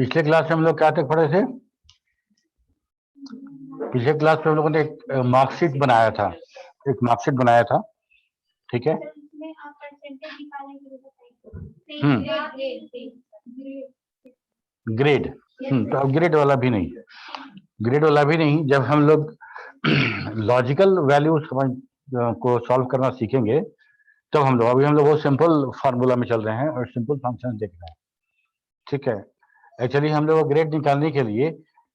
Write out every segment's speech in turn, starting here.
पिछले क्लास में हम लोग क्या तक पढ़े थे? पिछले क्लास में हम लोगों ने एक मार्कशीट बनाया था, ठीक है। ग्रेड तो अब ग्रेड वाला भी नहीं, जब हम लोग लॉजिकल वैल्यू को सॉल्व करना सीखेंगे तब हम लोग वो सिंपल फार्मूला में चल रहे हैं और सिंपल फंक्शन देख रहे हैं, ठीक है। एक्चुअली हम लोग ग्रेड निकालने के लिए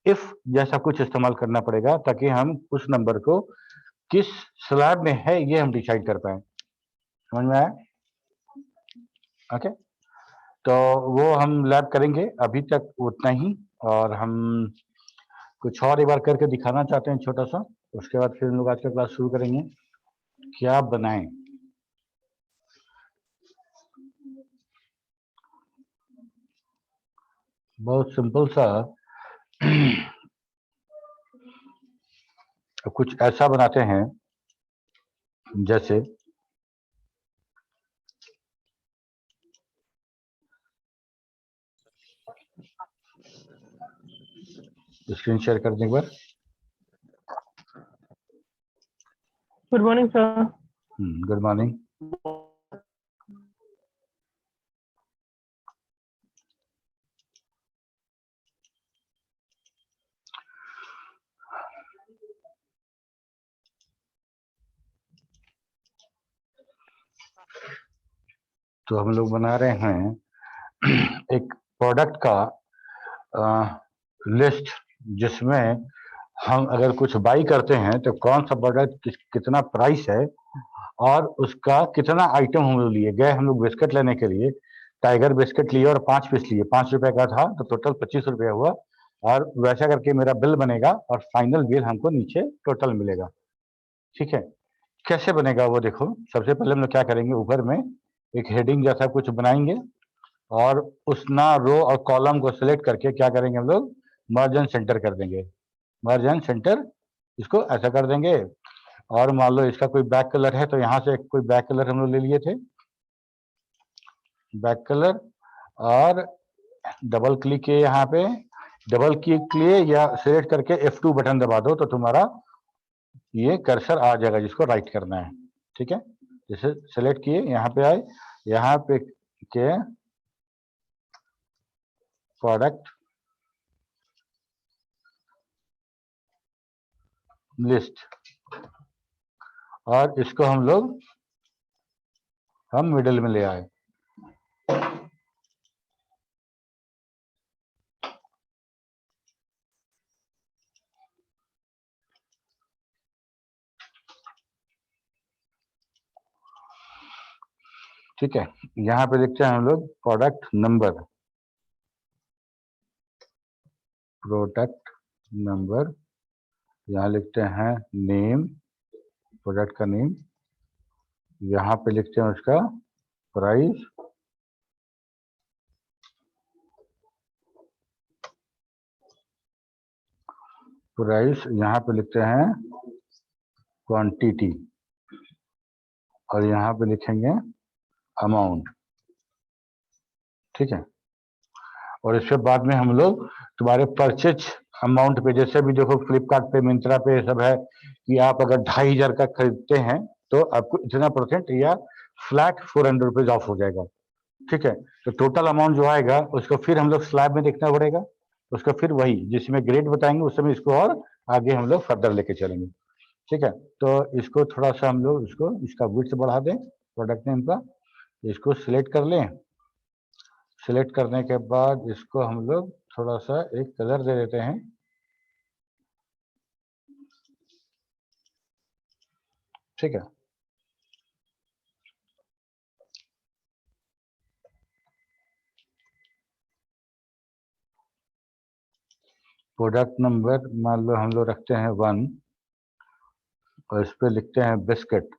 इफ जैसा कुछ इस्तेमाल करना पड़ेगा ताकि हम उस नंबर को किस स्लैब में है ये हम डिसाइड कर पाए। समझ में आया? ओके, तो वो हम लैब करेंगे, अभी तक उतना ही। और हम कुछ और एक बार करके दिखाना चाहते हैं छोटा सा, उसके बाद फिर हम लोग आज का क्लास शुरू करेंगे। क्या बनाएं? बहुत सिंपल सा कुछ ऐसा बनाते हैं जैसे स्क्रीन शेयर कर दें एक बार। Good morning sir. Good morning. तो हम लोग बना रहे हैं एक प्रोडक्ट का लिस्ट, जिसमें हम अगर कुछ बाई करते हैं तो कौन सा प्रोडक्ट कितना प्राइस है और उसका कितना आइटम हम लोग लिए गए। हम लोग बिस्किट लेने के लिए टाइगर बिस्किट लिए और 5 पीस लिए, 5 रुपए का था तो टोटल 25 रुपया हुआ। और वैसा करके मेरा बिल बनेगा और फाइनल बिल हमको नीचे टोटल मिलेगा, ठीक है। कैसे बनेगा वो देखो। सबसे पहले हम लोग क्या करेंगे, ऊपर में एक हेडिंग जैसा कुछ बनाएंगे और उस ना रो और कॉलम को सिलेक्ट करके क्या करेंगे हम लोग, मर्ज एंड सेंटर कर देंगे। मर्ज एंड सेंटर इसको ऐसा कर देंगे। और मान लो इसका कोई बैक कलर है तो यहाँ से कोई बैक कलर हम लोग ले लिए थे, बैक कलर। और डबल क्लिक किए यहाँ पे, डबल क्लिक किए या सिलेक्ट करके F2 बटन दबा दो तो तुम्हारा ये कर्सर आ जाएगा जिसको राइट करना है, ठीक है। जैसे सिलेक्ट किए यहाँ पे आए, यहाँ पे के प्रोडक्ट लिस्ट, और इसको हम मिडिल में ले आए। ठीक है, यहाँ पे लिखते हैं हम लोग प्रोडक्ट नंबर, यहाँ लिखते हैं नेम, प्रोडक्ट का नेम। यहाँ पे लिखते हैं उसका प्राइस, यहाँ पे लिखते हैं क्वांटिटी, और यहाँ पे लिखेंगे अमाउंट, ठीक है। और इसके बाद में हम लोग तुम्हारे परचेज अमाउंट पे, जैसे भी देखो फ्लिपकार्ट पे, मिंत्रा पे सब है कि आप अगर 2500 का खरीदते हैं तो आपको इतना % या फ्लैट 400 रुपीज ऑफ हो जाएगा, ठीक है। तो टोटल अमाउंट जो आएगा उसको फिर हम लोग स्लैब में देखना पड़ेगा, उसको फिर वही जिसमें ग्रेड बताएंगे उस समय इसको और आगे हम लोग फर्दर लेके चलेंगे, ठीक है। तो इसको थोड़ा सा हम लोग इसका विड्थ बढ़ा दें प्रोडक्ट नेम का, इसको सिलेक्ट कर लें। सिलेक्ट करने के बाद इसको हम लोग थोड़ा सा एक कलर दे देते हैं, ठीक है। प्रोडक्ट नंबर मान लो हम लोग रखते हैं 1 और इस पे लिखते हैं बिस्किट,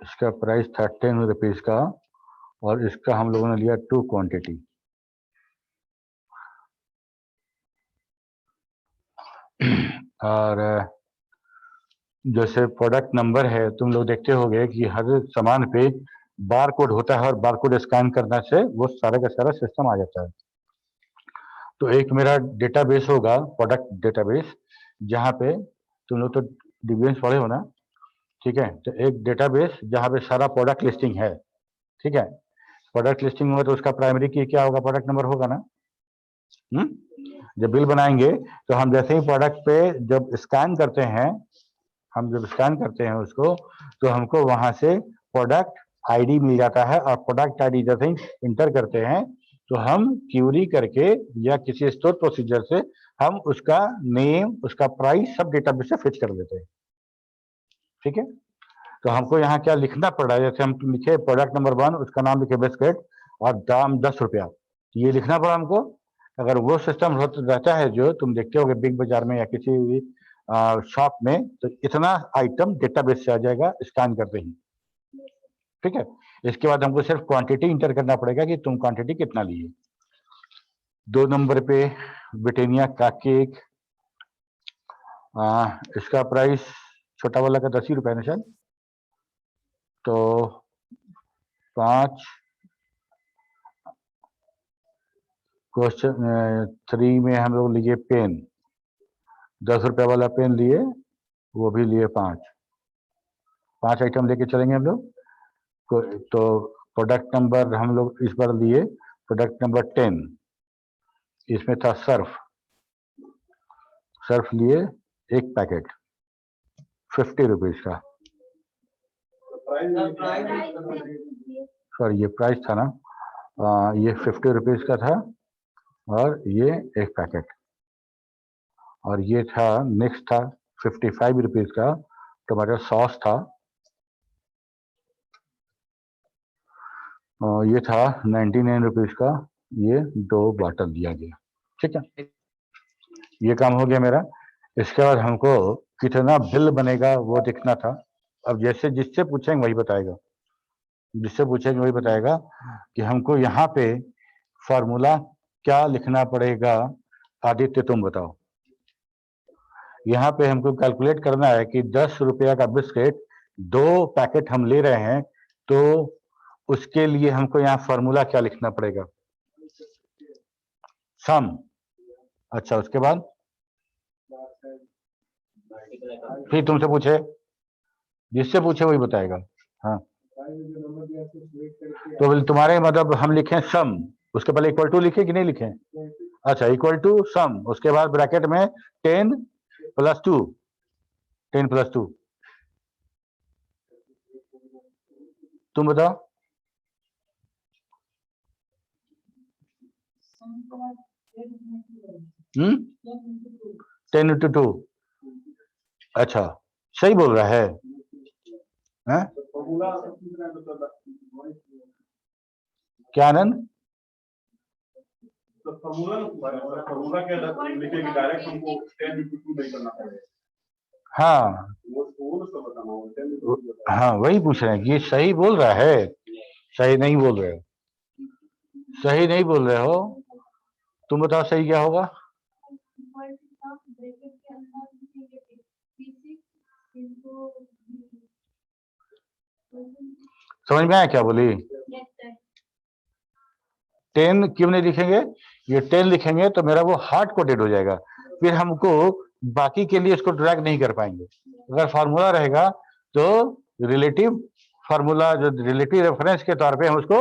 इसका प्राइस 13 रुपीज का, और इसका हम लोगों ने लिया 2 क्वांटिटी। और जैसे प्रोडक्ट नंबर है, तुम लोग देखते होंगे कि हर सामान पे बार कोड होता है और बार कोड स्कैन करने से वो सारा का सारा सिस्टम आ जाता है। तो एक मेरा डेटाबेस होगा, प्रोडक्ट डेटाबेस, जहाँ पे तुम लोग तो DBMS पढ़े हो ना, ठीक है। तो एक डेटाबेस जहाँ पे सारा प्रोडक्ट लिस्टिंग है, ठीक है। प्रोडक्ट लिस्टिंग होगा तो उसका प्राइमरी की क्या होगा, प्रोडक्ट नंबर होगा ना। जब बिल बनाएंगे तो हम जैसे ही प्रोडक्ट पे जब स्कैन करते हैं, हम जब स्कैन करते हैं उसको, तो हमको वहां से प्रोडक्ट आईडी मिल जाता है, और प्रोडक्ट आईडी जैसे ही इंटर करते हैं तो हम क्यूरी करके या किसी स्टोर प्रोसीजर से हम उसका नेम, उसका प्राइस सब डेटाबेस से फिट कर देते हैं, ठीक है। तो हमको यहाँ क्या लिखना पड़ रहा है, जैसे हम लिखे प्रोडक्ट नंबर 1, उसका नाम लिखे बिस्किट और दाम 10 रुपया, ये लिखना पड़ा हमको। अगर वो सिस्टम रहता है जो तुम देखते होगे बिग बाजार में या किसी भी शॉप में, तो इतना आइटम डेटाबेस से आ जाएगा स्कैन करते ही, ठीक है। इसके बाद हमको सिर्फ क्वांटिटी इंटर करना पड़ेगा कि तुम क्वांटिटी कितना लिए। 2 नंबर पे ब्रिटानिया का केक, इसका प्राइस छोटा वाला का 10 ही रुपए ना शायद, तो 5। क्वेश्चन 3 में हम लोग लिए पेन, 10 रुपए वाला पेन लिए, वो भी लिए 5 आइटम लेके चलेंगे हम लोग। तो प्रोडक्ट नंबर हम लोग इस बार लिए प्रोडक्ट नंबर 10, इसमें था सर्फ लिए एक पैकेट 50 रुपीज का, सॉरी ये प्राइस था ना, ये 50 रुपीज का था, और ये एक पैकेट। और ये था नेक्स्ट था 55 रुपीज का टोमेटो सॉस था, और ये था 99 रुपीज का, ये 2 बॉटल दिया गया, ठीक है। ये काम हो गया मेरा। इसके बाद हमको कितना बिल बनेगा वो देखना था। अब जैसे जिससे पूछेंगे वही बताएगा, जिससे पूछेंगे वही बताएगा कि हमको यहाँ पे फॉर्मूला क्या लिखना पड़ेगा। आदित्य तुम बताओ। यहाँ पे हमको कैलकुलेट करना है कि 10 रुपया का बिस्किट 2 पैकेट हम ले रहे हैं, तो उसके लिए हमको यहाँ फॉर्मूला क्या लिखना पड़ेगा, सम। अच्छा, उसके बाद फिर तुमसे पूछे, जिससे पूछे वही बताएगा। हाँ, तो तुम्हारे मतलब हम लिखें सम, उसके पहले इक्वल टू लिखे कि नहीं लिखे। अच्छा, इक्वल टू सम, उसके बाद ब्रैकेट में 10 + 2, 10 + 2। तुम बताओ। 10 × 2। अच्छा, सही बोल रहा है, हैं? क्या आनंद? फॉर्मूला क्या लिखेंगे, डायरेक्ट हमको 10 × 2 नहीं करना पड़ेगा। हाँ हाँ, वही पूछ रहे हैं कि ये सही बोल रहा है, सही नहीं बोल रहे हो, सही नहीं बोल रहे हो। तुम बताओ सही क्या होगा। समझ में आया क्या बोली। 10 क्यों नहीं लिखेंगे, ये 10 लिखेंगे तो मेरा वो हार्ड कोडेड हो जाएगा, फिर हमको बाकी के लिए इसको ड्रैग नहीं कर पाएंगे। अगर फार्मूला रहेगा तो रिलेटिव फार्मूला, जो रिलेटिव रेफरेंस के तौर पे हम उसको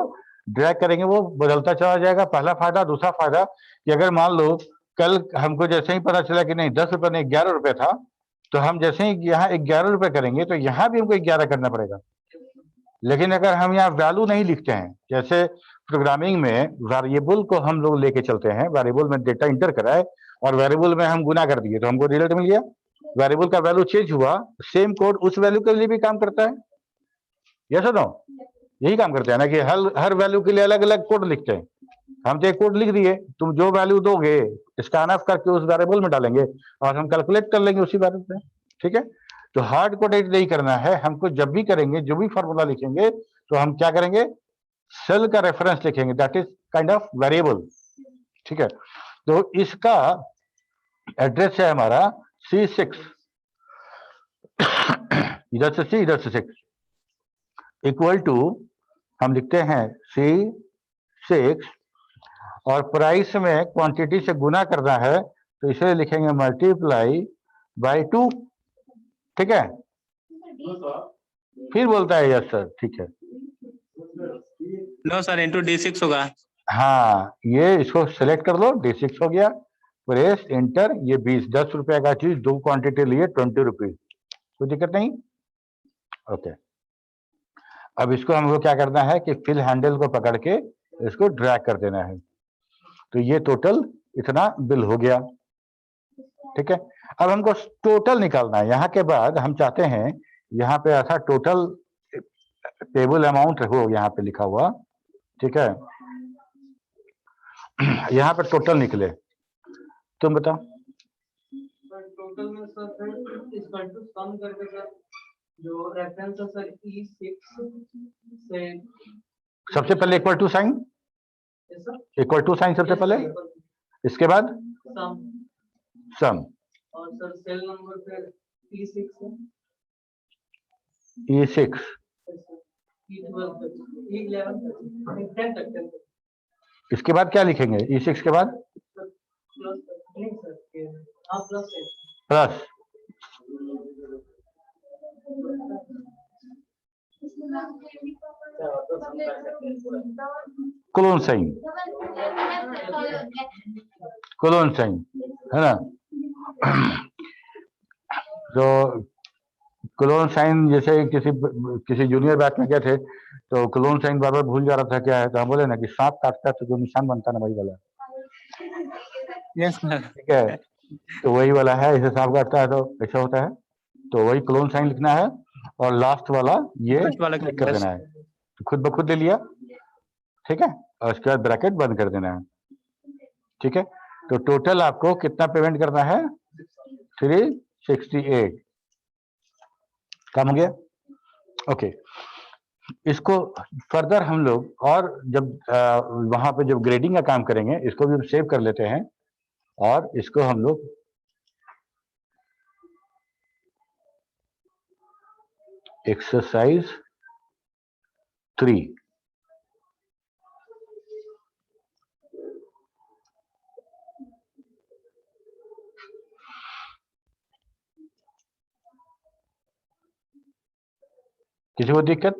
ड्रैग करेंगे, वो बदलता चला जाएगा। पहला फायदा। दूसरा फायदा कि अगर मान लो कल हमको जैसे ही पता चला कि नहीं 10 रुपये नहीं 11 रुपये था, तो हम जैसे ही यहाँ 11 रुपये करेंगे तो यहाँ भी हमको 11 करना पड़ेगा। लेकिन अगर हम यहाँ वैल्यू नहीं लिखते हैं, जैसे प्रोग्रामिंग में वेरिएबल को हम लोग लेके चलते हैं, वेरिएबल में डेटा इंटर कराए और वेरिएबल में हम गुना कर दिए तो हमको रिजल्ट मिल गया। वेरिएबल का वैल्यू चेंज हुआ, सेम कोड उस वैल्यू के लिए भी काम करता है। यस और नो, यही काम करते हैं ना कि हर वैल्यू के लिए अलग अलग कोड लिखते हैं। हम तो एक कोड लिख दिए, तुम जो वैल्यू दोगे स्कैन ऑफ करके उस वेरिएबल में डालेंगे और हम कैलकुलेट कर लेंगे उसी वेरिएबल में, ठीक है। तो हार्ड कोडेड नहीं करना है हमको। जब भी करेंगे, जो भी फॉर्मूला लिखेंगे, तो हम क्या करेंगे, सेल का रेफरेंस लिखेंगे, that is kind of variable, ठीक है। तो इसका एड्रेस है हमारा C6, इधर से C इधर से 6 इक्वल टू हम लिखते हैं C6 और प्राइस में क्वांटिटी से गुना करना है तो इसे लिखेंगे मल्टीप्लाई बाय 2। ठीक है, फिर बोलता है यस सर, ठीक है। नो सर, इंटू D6 होगा। हाँ, ये इसको सेलेक्ट कर लो, D6 हो गया, प्रेस एंटर। ये 10 रुपए का चीज, 2 क्वांटिटी लिए 20 रुपीज, कोई दिक्कत नहीं। ओके, अब इसको हमको क्या करना है कि फिल हैंडल को पकड़ के इसको ड्रैग कर देना है, तो ये टोटल इतना बिल हो गया। ठीक है, अब हमको टोटल निकालना है। यहाँ के बाद हम चाहते हैं यहाँ पे ऐसा टोटल टेबल अमाउंट हो यहाँ पे लिखा हुआ। ठीक है, यहाँ पे टोटल निकले, तुम बताओ। टोटल में सर फिर इक्वल टू सम करके सर जो रेफरेंस है सर E6 से सबसे पहले equal to sign, equal to sign सबसे पहले, इसके बाद सम सम, और सर सेल नंबर फिर E6 है, E6, E12 E11 10 तक इसके बाद क्या लिखेंगे E6 के बाद? प्लस नहीं सर, हाँ प्लस है plus, colon sign, colon sign है ना। तो कोलोन साइन, जैसे किसी जूनियर बैच में गए थे तो कोलोन साइन बार बार भूल जा रहा था क्या है, तो हम बोले ना कि सांप काटता है तो जो निशान बनता है ना वही वाला। Yes sir. ठीक है, तो वही वाला है, इसे सांप काटता है तो ऐसा होता है, तो वही क्लोन साइन लिखना है और लास्ट वाला ये First वाला क्लिक कर देना है, तो खुद ब खुद ले लिया। ठीक है, और उसके बाद ब्रैकेट बंद कर देना है। ठीक है, तो टोटल आपको कितना पेमेंट करना है? 368 कम हो गया। ओके, इसको फर्दर हम लोग और जब वहां पे जब ग्रेडिंग का काम करेंगे इसको भी हम सेव कर लेते हैं और इसको हम लोग एक्सरसाइज 3 किसी को दिक्कत?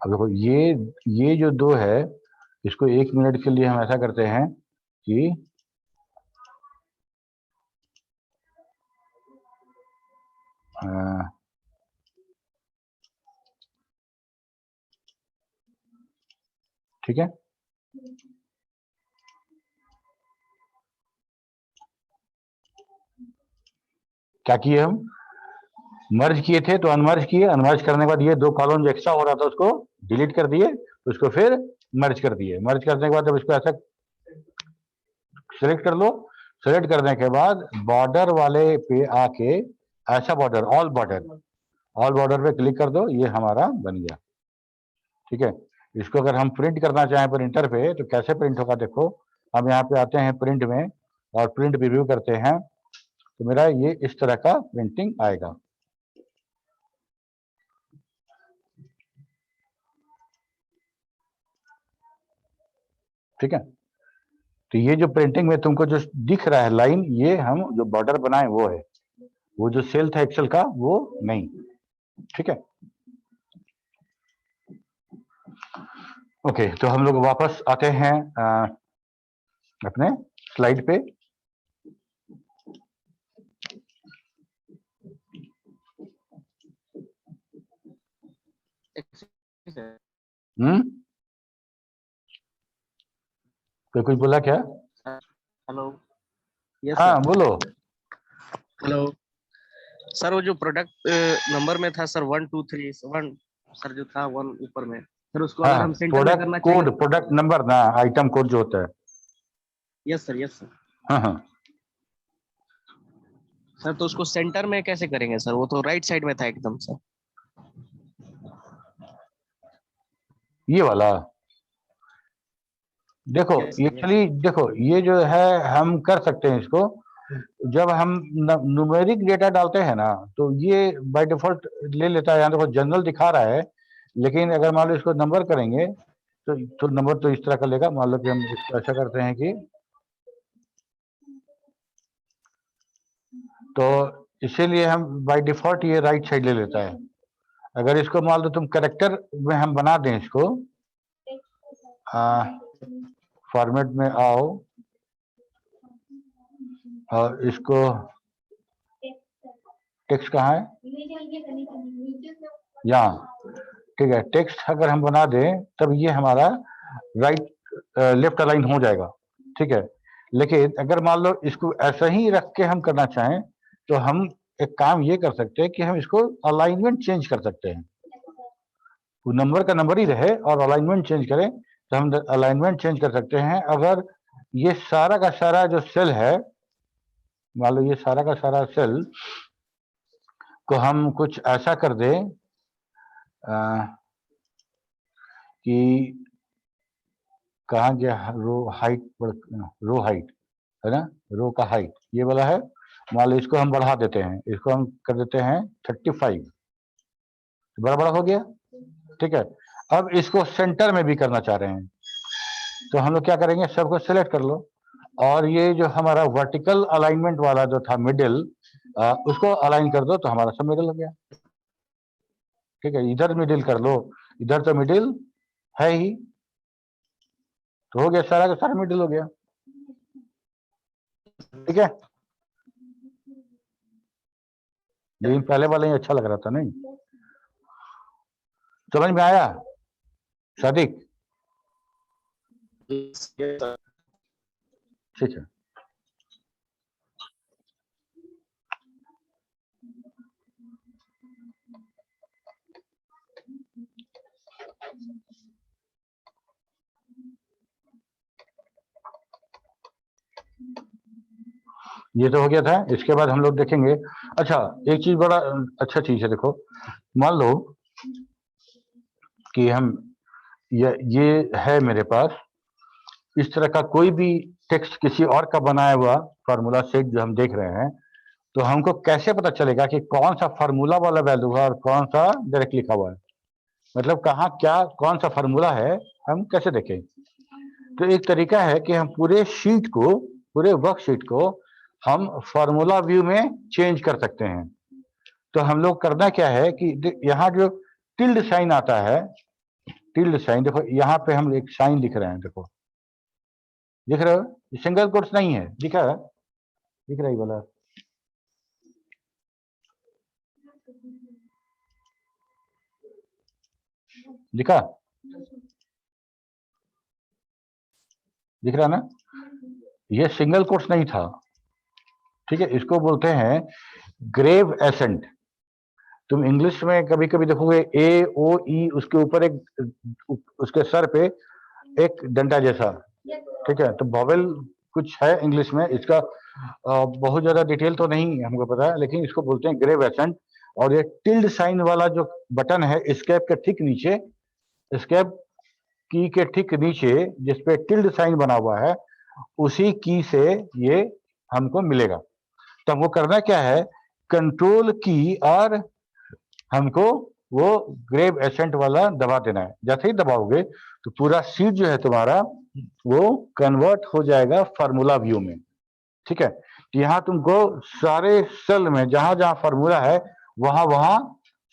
अब देखो ये जो 2 है इसको 1 मिनट के लिए हम ऐसा करते हैं कि ठीक है, क्या किए हम? मर्ज किए थे तो अनमर्ज किए, अनमर्ज करने के बाद ये 2 कॉलम जो एक्स्ट्रा हो रहा था उसको डिलीट कर दिए, तो उसको फिर मर्ज कर दिए। मर्ज करने के बाद जब इसको ऐसा सेलेक्ट कर लो, सेलेक्ट करने के बाद बॉर्डर वाले पे आके ऐसा बॉर्डर, ऑल बॉर्डर पे क्लिक कर दो, ये हमारा बन गया। ठीक है, इसको अगर हम प्रिंट करना चाहें प्रिंटर पे तो कैसे प्रिंट होगा? देखो, हम यहाँ पे आते हैं प्रिंट में और प्रिंट रिव्यू करते हैं, तो मेरा ये इस तरह का प्रिंटिंग आएगा। ठीक है, तो ये जो प्रिंटिंग में तुमको जो दिख रहा है लाइन, ये हम जो बॉर्डर बनाए वो है, वो जो सेल था एक्सेल का वो नहीं। ठीक है, ओके, तो हम लोग वापस आते हैं अपने स्लाइड पे। तो कुछ बोला क्या? हेलो, यस हाँ सर। बोलो। हेलो सर, वो जो प्रोडक्ट नंबर में था सर 1 2 3 1 सर, जो था 1 ऊपर में सर, उसको अगर हाँ, हम सेंटर में करना प्रोडक्ट कोड, चाहें। प्रोडक्ट नंबर ना, आइटम कोड जो होता है। Yes sir, yes sir. हाँ हाँ, सर तो उसको सेंटर में कैसे करेंगे सर? वो तो राइट साइड में था एकदम सर। ये वाला देखो, Yes, sir, एक्चुअली देखो ये जो है हम कर सकते हैं इसको, जब हम न्यूमेरिक डेटा डालते हैं ना तो ये बाय डिफॉल्ट ले लेता है, यहाँ देखो जनरल दिखा रहा है, लेकिन अगर मान लो इसको नंबर करेंगे तो नंबर तो इस तरह का लेगा। मान लो कि हम इसको ऐसा करते हैं कि तो इसीलिए हम बाय डिफॉल्ट ये राइट साइड ले लेता है। अगर इसको मान लो तुम कैरेक्टर में हम बना दें इसको, फॉर्मेट में आओ और इसको टेक्स्ट कहाँ है, यहाँ, ठीक है। टेक्स्ट अगर हम बना दें तब ये हमारा राइट लेफ्ट अलाइन हो जाएगा, ठीक है। लेकिन अगर मान लो इसको ऐसा ही रख के हम करना चाहें तो हम एक काम ये कर सकते हैं कि हम इसको अलाइनमेंट चेंज कर सकते हैं। वो नंबर का नंबर ही रहे और अलाइनमेंट चेंज करें तो हम अलाइनमेंट चेंज कर सकते हैं। अगर ये सारा का सारा जो सेल है, मान लो ये सारा का सारा सेल को हम कुछ ऐसा कर दें कि कहाँ गया रो हाइट, रो हाइट है ना, रो का हाइट ये वाला है। मान लो इसको हम बढ़ा देते हैं, इसको हम कर देते हैं 35, बड़ा बड़ा हो गया, ठीक है। अब इसको सेंटर में भी करना चाह रहे हैं तो हम लोग क्या करेंगे, सबको सिलेक्ट कर लो और ये जो हमारा वर्टिकल अलाइनमेंट वाला जो था मिडिल, उसको अलाइन कर दो तो हमारा सब मिडिल हो गया, ठीक है। इधर मिडिल कर लो, इधर तो मिडिल है ही, तो हो गया, सारा का सारा मिडिल हो गया, ठीक है। लेकिन पहले वाला ही अच्छा लग रहा था, नहीं समझ में आया सादिक? ठीक है। ये तो हो गया था। इसके बाद हम लोग देखेंगे, अच्छा एक चीज बड़ा अच्छा चीज है, देखो मान लो कि हम ये है मेरे पास इस तरह का कोई भी टेक्स्ट किसी और का बनाया हुआ फार्मूला सेट जो हम देख रहे हैं, तो हमको कैसे पता चलेगा कि कौन सा फार्मूला वाला वैल्यू है और कौन सा डायरेक्ट लिखा हुआ है, मतलब कहाँ क्या कौन सा फार्मूला है हम कैसे देखें? तो एक तरीका है कि हम पूरे शीट को, पूरे वर्कशीट को हम फार्मूला व्यू में चेंज कर सकते हैं। तो हम लोग करना क्या है कि यहाँ जो टिल्ड साइन आता है, टिल्ड साइन देखो यहाँ पे हम एक साइन लिख रहे हैं, देखो दिख रहे हो, सिंगल कोट्स नहीं है, दिख रहा है, दिख रही वाला, दिखा, दिख रहा ना, ये सिंगल कोट्स नहीं था, ठीक है। इसको बोलते हैं ग्रेव एसेंट। तुम इंग्लिश में कभी कभी देखोगे ए ओ ई, उसके ऊपर एक, उसके सर पे एक डंडा जैसा, ठीक है। तो वॉवेल कुछ है इंग्लिश में, इसका बहुत ज्यादा डिटेल तो नहीं हमको पता है, लेकिन इसको बोलते हैं ग्रेव एसेंट। और ये टिल्ड साइन वाला जो बटन है एस्केप के ठीक नीचे, एस्केप की के ठीक नीचे जिसपे टिल्ड साइन बना हुआ है, उसी की से ये हमको मिलेगा। तो हमको करना क्या है, कंट्रोल की और हमको वो ग्रेव एसेंट वाला दबा देना है। जैसे ही दबाओगे तो पूरा शीट जो है तुम्हारा वो कन्वर्ट हो जाएगा फार्मूला व्यू में, ठीक है। यहाँ तुमको सारे सेल में जहां जहां फार्मूला है वहां वहां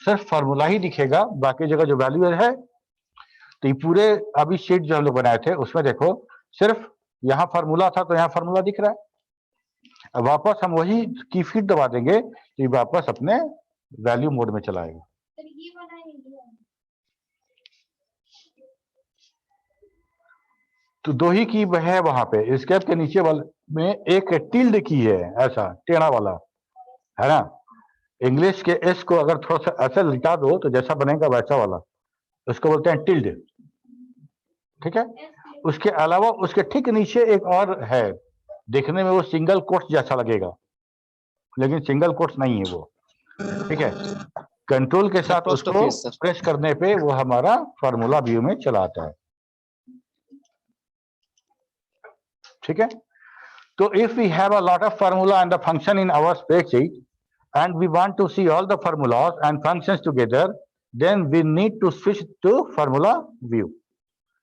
सिर्फ फार्मूला ही दिखेगा, बाकी जगह जो वैल्यू है। तो ये पूरे अभी शीट जो हम लोग बनाए थे उसमें देखो सिर्फ यहाँ फार्मूला था तो यहाँ फार्मूला दिख रहा है। अब वापस हम वही की फीड दबा देंगे तो ये वापस अपने वैल्यू मोड में चलाएगा। तो दो ही की है वहां पे, एस्केप के नीचे वाले में एक टिल्ड की है, ऐसा टेढ़ा वाला है ना। इंग्लिश के एस को अगर थोड़ा सा ऐसा लिटा दो तो जैसा बनेगा वैसा वाला, उसको बोलते हैं टिल्ड, ठीक है। उसके अलावा उसके ठीक नीचे एक और है, देखने में वो सिंगल कोट्स जैसा लगेगा लेकिन सिंगल कोट्स नहीं है वो, ठीक है। कंट्रोल के साथ पोस्ट उसको ऑफिस सर। प्रेस करने पे वो हमारा फार्मूला व्यू में चला आता है, ठीक है। So if we have a lot of formula and the function in our spreadsheet, and we want to see all the formulas and functions together, then we need to switch to formula view.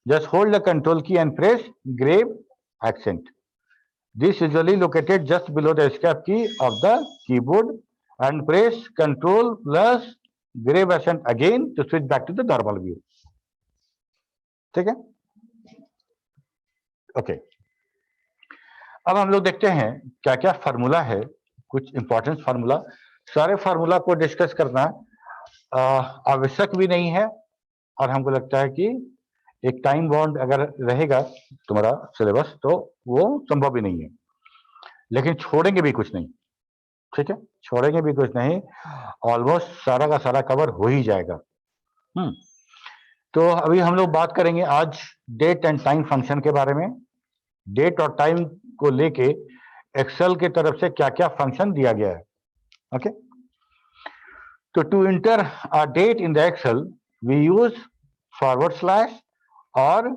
Just hold the control key and press grave accent. This is usually located just below the escape key of the keyboard, and press control plus grave accent again to switch back to the normal view. ठीक है? Okay, अब हम लोग देखते हैं क्या क्या formula है, कुछ इंपॉर्टेंट फार्मूला। सारे फार्मूला को डिस्कस करना आवश्यक भी नहीं है, और हमको लगता है कि एक टाइम बाउंड अगर रहेगा तुम्हारा सिलेबस तो वो संभव भी नहीं है, लेकिन छोड़ेंगे भी कुछ नहीं। ठीक है, छोड़ेंगे भी कुछ नहीं, ऑलमोस्ट सारा का सारा कवर हो ही जाएगा। तो अभी हम लोग बात करेंगे आज डेट एंड टाइम फंक्शन के बारे में। डेट और टाइम को लेके एक्सेल के तरफ से क्या क्या फंक्शन दिया गया है। ओके, तो to enter a date in the Excel we use forward slash और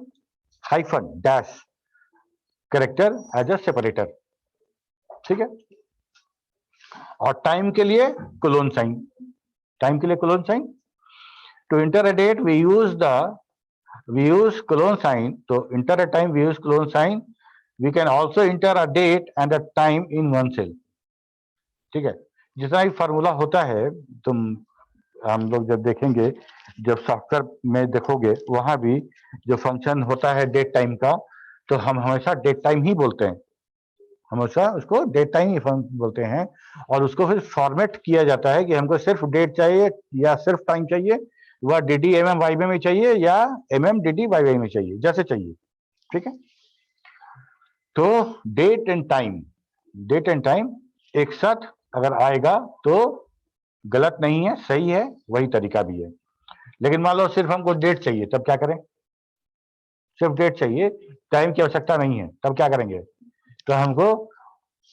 hyphen dash character as a separator. ठीक है, और टाइम के लिए कोलोन साइन, टाइम के लिए colon sign. To enter a date we use colon sign, तो enter a time we use colon sign. We can also enter a date and a time in one cell. ठीक है, जितना भी formula होता है तुम हम लोग जब देखेंगे, जब सॉफ्टवेयर में देखोगे वहां भी जो फंक्शन होता है डेट टाइम का, तो हम हमेशा डेट टाइम ही बोलते हैं, हमेशा उसको डेट टाइम ही बोलते हैं। और उसको फिर फॉर्मेट किया जाता है कि हमको सिर्फ डेट चाहिए या सिर्फ टाइम चाहिए, वह डी एम एम वाई में चाहिए या डी वाई में चाहिए, जैसे चाहिए। ठीक है, तो डेट एंड टाइम एक साथ अगर आएगा तो गलत नहीं है, सही है, वही तरीका भी है। लेकिन मान लो सिर्फ हमको डेट चाहिए, तब क्या करें? सिर्फ डेट चाहिए, टाइम की आवश्यकता नहीं है, तब क्या करेंगे? तो हमको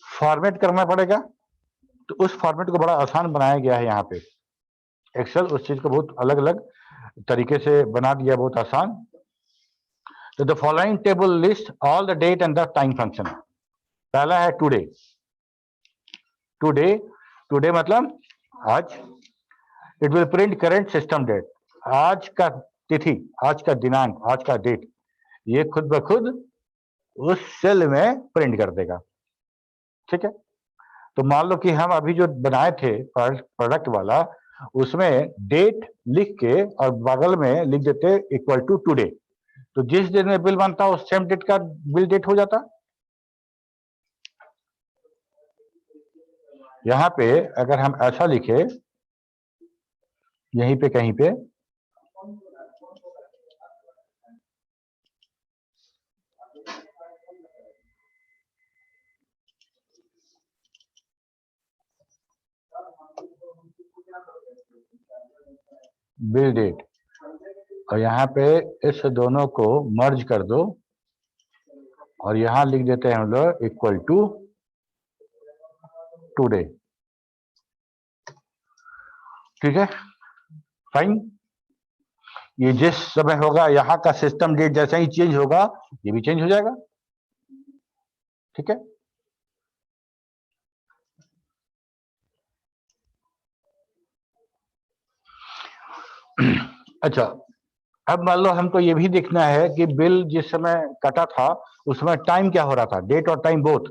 फॉर्मेट करना पड़ेगा। तो उस फॉर्मेट को बड़ा आसान बनाया गया है यहाँ पे। एक्सेल उस चीज को बहुत अलग अलग तरीके से बना दिया, बहुत आसान। तो the following table list all the date and the time function. पहला है टुडे। टुडे मतलब आज। It will print current system date, आज का तिथि, आज का दिनांक, आज का डेट, ये खुद ब खुद उस सेल में प्रिंट कर देगा। ठीक है, तो मान लो कि हम अभी जो बनाए थे प्रोडक्ट वाला, उसमें डेट लिख के और बगल में लिख देते इक्वल टू टुडे, तो जिस दिन में बिल बनता उस सेम डेट का बिल डेट हो जाता। यहां पे अगर हम ऐसा लिखे, यहीं पे कहीं पे बिल डेट, और यहाँ पे इस दोनों को मर्ज कर दो और यहां लिख देते हैं हम लोग इक्वल टू टुडे। ठीक है, फाइन। ये जिस समय होगा यहाँ का सिस्टम डेट जैसे ही चेंज होगा ये भी चेंज हो जाएगा। ठीक है, अच्छा, अब मान लो हमको ये भी देखना है कि बिल जिस समय कटा था उसमें टाइम क्या हो रहा था, डेट और टाइम बोथ।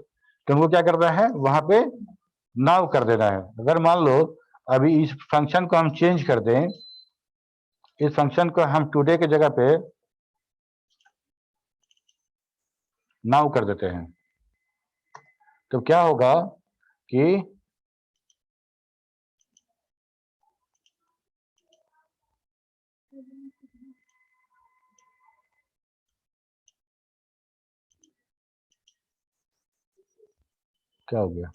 तो हमको क्या करना है, वहां पे नाउ कर देना है। अगर मान लो अभी इस फंक्शन को हम चेंज कर दें, इस फंक्शन को हम टुडे के जगह पे नाउ कर देते हैं, तो क्या होगा कि क्या हो गया,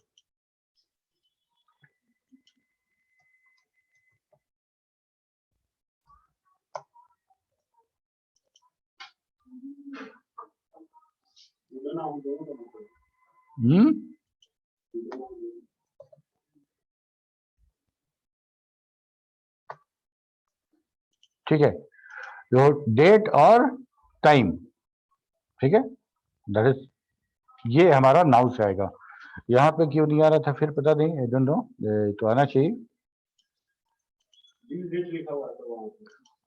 ठीक है, तो डेट और टाइम, ठीक है, दैट इज ये हमारा नाउ से आएगा। यहाँ पे क्यों नहीं आ रहा था फिर पता नहीं, आई डोंट नो, तो आना चाहिए।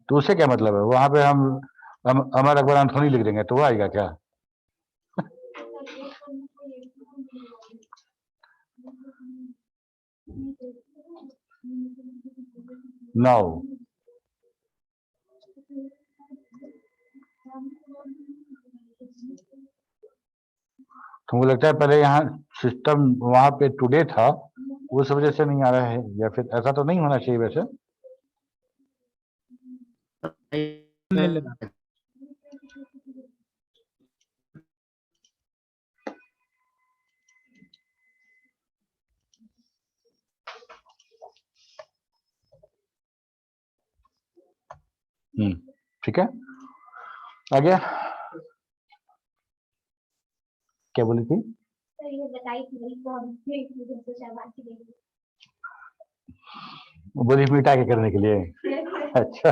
तो उससे क्या मतलब है, वहां पे हम अमर अकबर एंथोनी लिख देंगे तो वो आएगा क्या? नाउ तुमको लगता है पहले यहाँ सिस्टम वहां पे टुडे था उस वजह से नहीं आ रहा है, या फिर ऐसा तो नहीं होना चाहिए वैसे? ठीक है, आगे क्या बोली थी? ये बताई थी मेरी कौन सी से शाबाशी देगी। बोली मिटा के करने के लिए। अच्छा।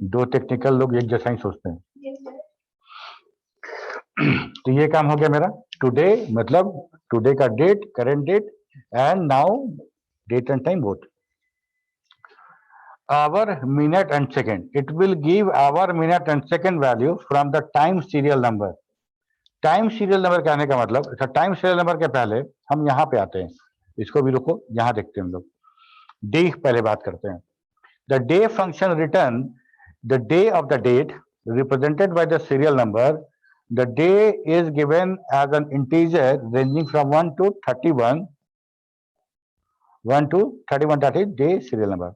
दो टेक्निकल लोग एक जैसा ही सोचते हैं। तो ये काम हो गया मेरा। टुडे मतलब टुडे का date, current date, and now date and time both. Hour, minute and second. It will give hour, minute and second value from the time serial number. Time serial number कहने का मतलब, अच्छा time serial number के पहले हम यहाँ पे आते हैं, इसको भी रुको, यहाँ देखते हैं हम लोग। डे पहले बात करते हैं। The day function return the day of the date represented by the serial number. The day is given as an integer ranging from 1 to 31. 1 to 31, that is day serial number.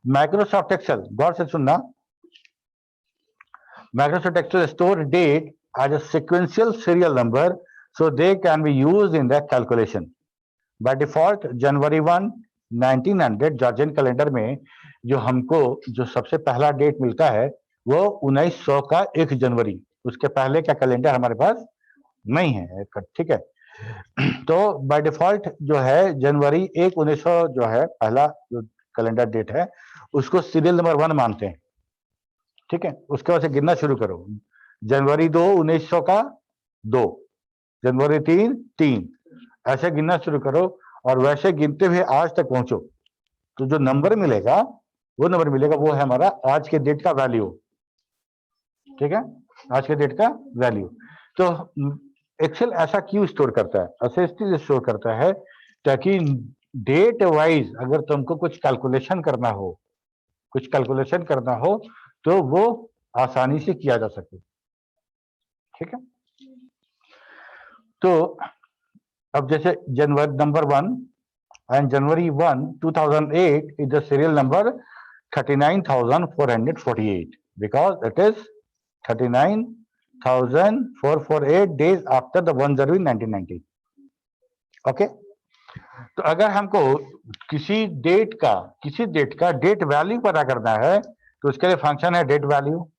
Microsoft Excel, गौर से सुनना, Microsoft Excel store date as a sequential serial number so they can be used in the calculation. By default January 1 1900 Georgian calendar में जो हमको जो सबसे पहला date मिलता है वो 1900 का 1 जनवरी, उसके पहले का कैलेंडर हमारे पास नहीं है, ठीक है। तो बाय डिफॉल्ट जो है जनवरी 1 1900 जो है पहला जो कैलेंडर डेट है उसको सीरियल नंबर 1 मानते हैं, ठीक है। उसके बाद से गिनना शुरू करो, जनवरी 2 1900 का 2, जनवरी 3 3, ऐसे गिनना शुरू करो और वैसे गिनते हुए आज तक पहुंचो तो जो नंबर मिलेगा वो नंबर मिलेगा, वो है हमारा आज के डेट का वैल्यू, ठीक है, आज के डेट का वैल्यू। तो एक्सेल ऐसा क्यों स्टोर करता है, ऐसे इसलिए स्टोर करता है ताकि डेट वाइज अगर तुमको कुछ कैलकुलेशन करना हो, कुछ कैलकुलेशन करना हो तो वो आसानी से किया जा सके, ठीक है। तो अब जैसे January number 1 and January 1 2008 is the serial number 39,448 because it is 39,448 days after the 1 January 1990। Okay, तो अगर हमको किसी डेट का डेट वैल्यू पता करना है तो उसके लिए फंक्शन है डेट वैल्यू,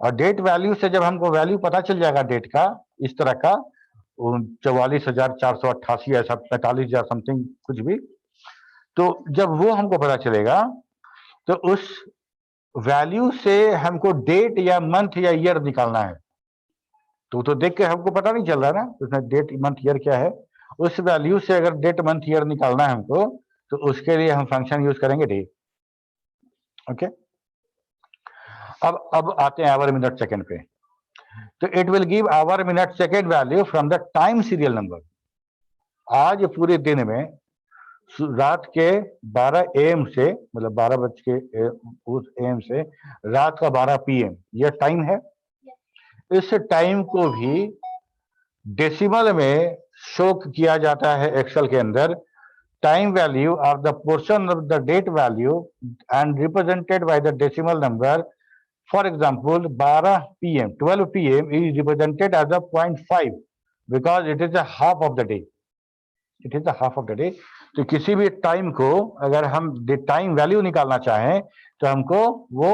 और डेट वैल्यू से जब हमको वैल्यू पता चल जाएगा डेट का इस तरह का 44,488 ऐसा 45,000 समथिंग कुछ भी, तो जब वो हमको पता चलेगा तो उस वैल्यू से हमको डेट या मंथ या ईयर निकालना है। तो देख के हमको पता नहीं चल रहा ना उसमें डेट मंथ ईयर क्या है, उस वैल्यू से अगर डेट मंथ ईयर निकालना है हमको तो उसके लिए हम फंक्शन यूज करेंगे डे। ओके, अब आते हैं आवर मिनट सेकंड पे। तो it will give our minute second value from the time serial number. आज पूरे दिन में रात के 12 AM से मतलब 12 बज के उस AM से रात का 12 PM यह टाइम है। इस टाइम को भी डेसिमल में शो किया जाता है एक्सेल के अंदर। Time value of the portion of the date value and represented by the decimal number. For example, 12 PM, 12 PM is represented as a 0.5 because it is a half of the day. It is a half of the day. तो किसी भी time को अगर हम time value निकालना चाहें तो हमको वो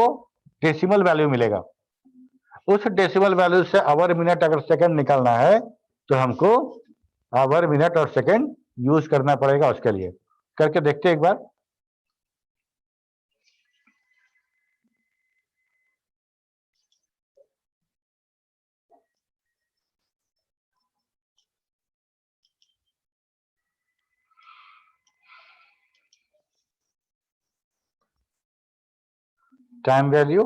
डेसिमल वैल्यू मिलेगा। उस डेसिमल वैल्यू से आवर मिनट अगर सेकंड निकालना है तो हमको आवर मिनट और सेकंड यूज करना पड़ेगा। उसके लिए करके देखते हैं एक बार। टाइम वैल्यू,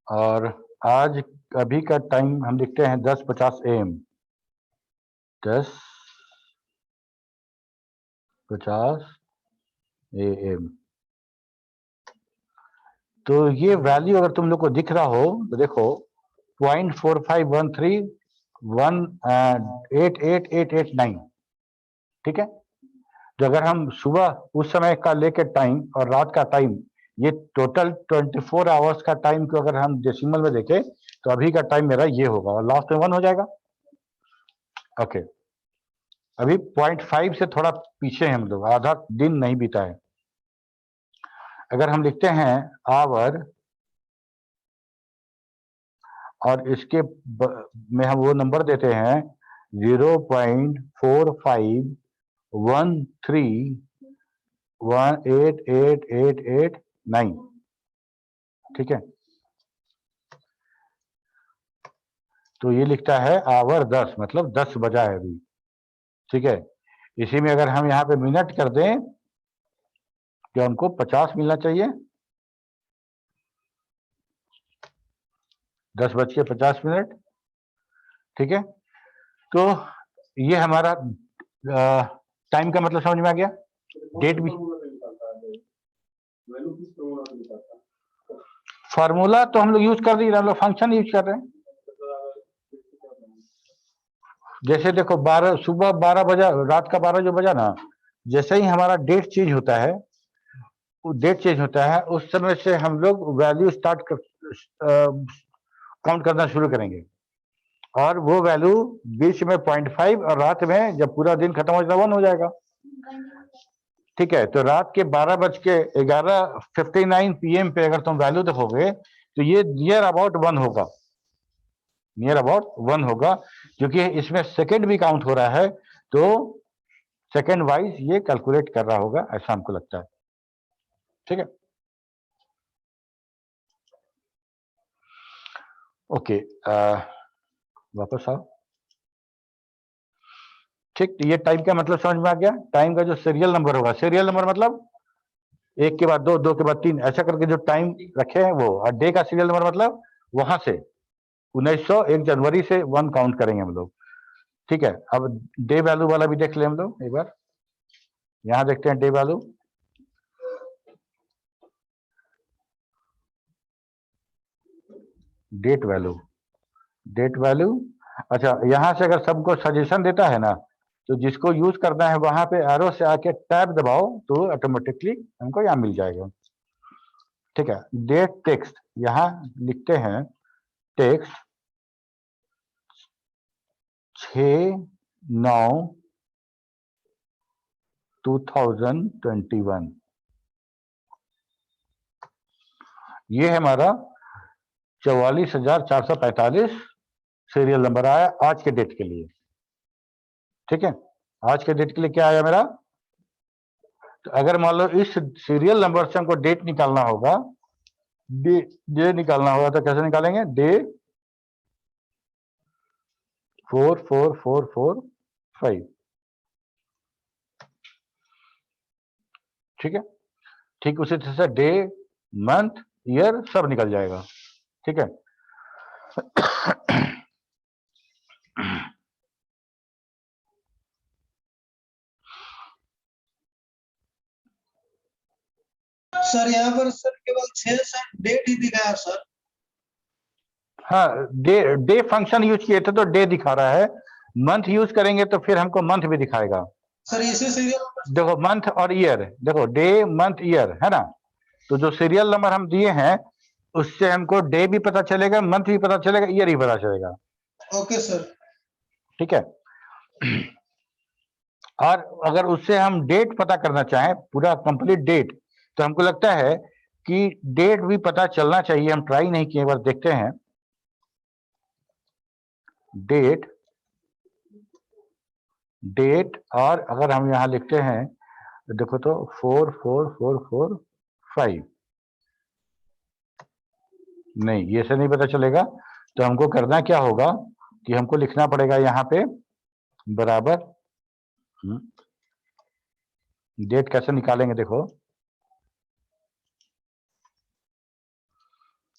और आज अभी का टाइम हम लिखते हैं 10:50 AM, 10:50 AM। तो ये वैल्यू अगर तुम लोग को दिख रहा हो तो देखो 0.4513 ठीक है। तो अगर हम सुबह उस समय का लेके टाइम और रात का टाइम, ये टोटल 24 आवर्स का टाइम को अगर हम डेसिमल में देखें तो अभी का टाइम मेरा ये होगा और लास्ट में 1 हो जाएगा। ओके, अभी 0.5 से थोड़ा पीछे हैं हम लोग, आधा दिन नहीं बीता है। अगर हम लिखते हैं आवर और इसके में हम वो नंबर देते हैं 0.4513188889, ठीक है। तो ये लिखता है आवर 10, मतलब 10 बजा है अभी, ठीक है। इसी में अगर हम यहाँ पे मिनट कर दें तो हमको 50 मिलना चाहिए, 10:50, ठीक है। तो ये हमारा टाइम का मतलब समझ में आ गया। डेट भी, फार्मूला तो हम लोग यूज कर रहे हैं, हम लोग फंक्शन यूज कर रहे हैं। जैसे देखो 12 सुबह 12 बजा, रात का 12 जो बजा ना, जैसे ही हमारा डेट चेंज होता है, डेट चेंज होता है उस समय से हम लोग वैल्यू स्टार्ट काउंट करना शुरू करेंगे, और वो वैल्यू बीच में 0.5 और रात में जब पूरा दिन खत्म हो जाएगा 1 हो जाएगा, ठीक है। तो रात के 12:11:59 PM पे अगर तुम वैल्यू देखोगे तो ये नियर अबाउट 1 होगा, नियर अबाउट 1 होगा, क्योंकि इसमें सेकंड भी काउंट हो रहा है, तो सेकंड वाइज ये कैलकुलेट कर रहा होगा, ऐसा हमको लगता है, ठीक है। ओके, वापस आओ, ठीक। तो ये टाइम का मतलब समझ में आ गया। टाइम का जो सीरियल नंबर होगा, सीरियल नंबर मतलब 1 के बाद 2, 2 के बाद 3, ऐसा करके जो टाइम रखे हैं वो, और डे का सीरियल नंबर मतलब वहां से 1901 जनवरी से 1 काउंट करेंगे हम लोग, ठीक है। अब डे वैल्यू वाला भी देख ले हम लोग एक बार, यहां देखते हैं day value. Date value, date value, अच्छा यहां से अगर सबको सजेशन देता है ना, तो जिसको यूज करना है वहां पे एरो से आके टैब दबाओ तो ऑटोमेटिकली हमको यहाँ मिल जाएगा, ठीक है। डेट टेक्स्ट, यहां लिखते हैं टेक्स्ट 6/9/2021, ये है हमारा 44,445 सीरियल नंबर आया आज के डेट के लिए, ठीक है। आज के डेट के लिए क्या आया मेरा, तो अगर मान लो इस सीरियल नंबर से हमको डेट निकालना होगा, डे निकालना होगा, तो कैसे निकालेंगे, डे 44445, ठीक है। ठीक उसी तरह से डे, मंथ, ईयर सब निकल जाएगा, ठीक है। सर यहाँ पर सर केवल 6 सेट डेट ही दिखाया सर। हाँ, डे फंक्शन यूज किए थे तो डे दिखा रहा है, मंथ यूज करेंगे तो फिर हमको मंथ भी दिखाएगा। सर इसी सीरियल देखो मंथ और ईयर, देखो डे मंथ ईयर है ना, तो जो सीरियल नंबर हम दिए हैं उससे हमको डे भी पता चलेगा, मंथ भी पता चलेगा, ईयर भी पता चलेगा, ओके सर, ठीक है। और अगर उससे हम डेट पता करना चाहें, पूरा कंप्लीट डेट, तो हमको लगता है कि डेट भी पता चलना चाहिए, हम ट्राई नहीं किए, एक बार देखते हैं। डेट, डेट, और अगर हम यहां लिखते हैं देखो तो 44445, नहीं ये से नहीं पता चलेगा, तो हमको करना क्या होगा कि हमको लिखना पड़ेगा यहाँ पे बराबर, डेट कैसे निकालेंगे देखो,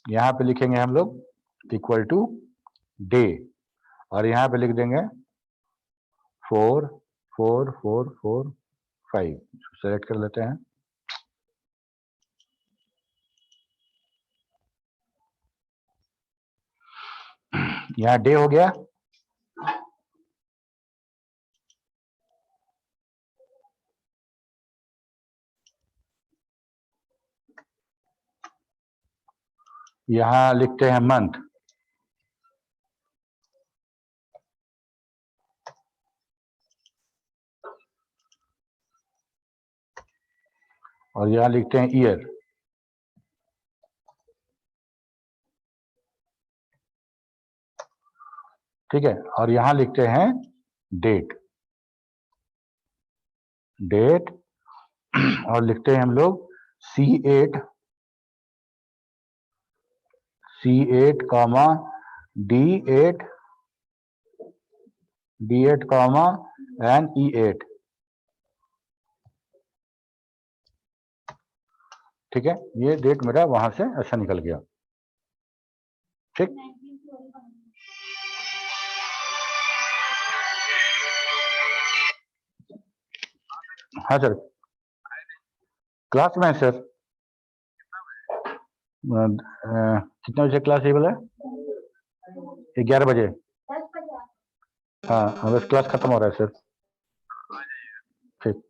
यहाँ पे लिखेंगे हम लोग इक्वल टू डे, और यहाँ पे लिख देंगे 4 4 4 4 5। सेलेक्ट कर लेते हैं। यहाँ डे हो गया। यहाँ लिखते हैं मंथ, और यहाँ लिखते हैं ईयर। ठीक है, और यहाँ लिखते हैं डेट, डेट, और लिखते हैं हम लोग C8 comma D8 comma and E8। ठीक है, ये डेट मेरा वहां से ऐसा निकल गया। ठीक, हाँ सर, क्लास में है सर। कितने बजे क्लास है बोला? 11 बजे। 10 बजे। हाँ, बस क्लास खत्म हो रहा है सर। ठीक।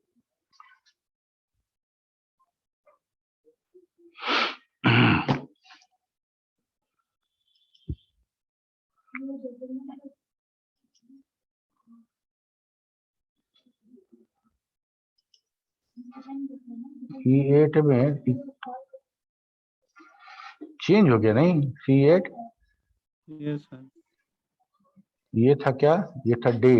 C8 में चेंज हो गया नहीं? C8 Yes, sir. ये था क्या? ये था डे।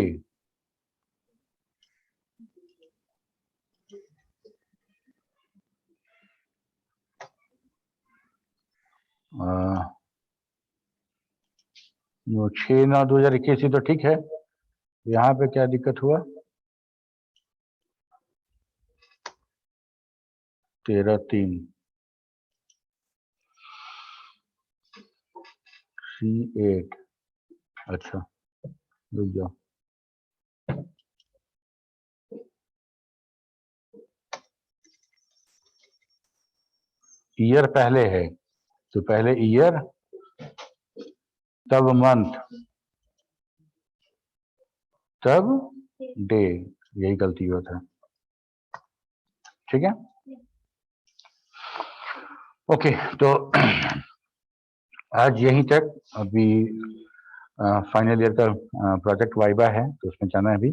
वो 6/9/2021 तो ठीक है। यहाँ पे क्या दिक्कत हुआ? 13/3 C8। अच्छा, रुक जाओ। ईयर पहले है, तो पहले ईयर, तब मंथ, तब डे। यही गलती हुआ था। ठीक है, ओके। तो आज यहीं तक। अभी फाइनल ईयर का प्रोजेक्ट वाइवा है, तो उसमें जाना है अभी।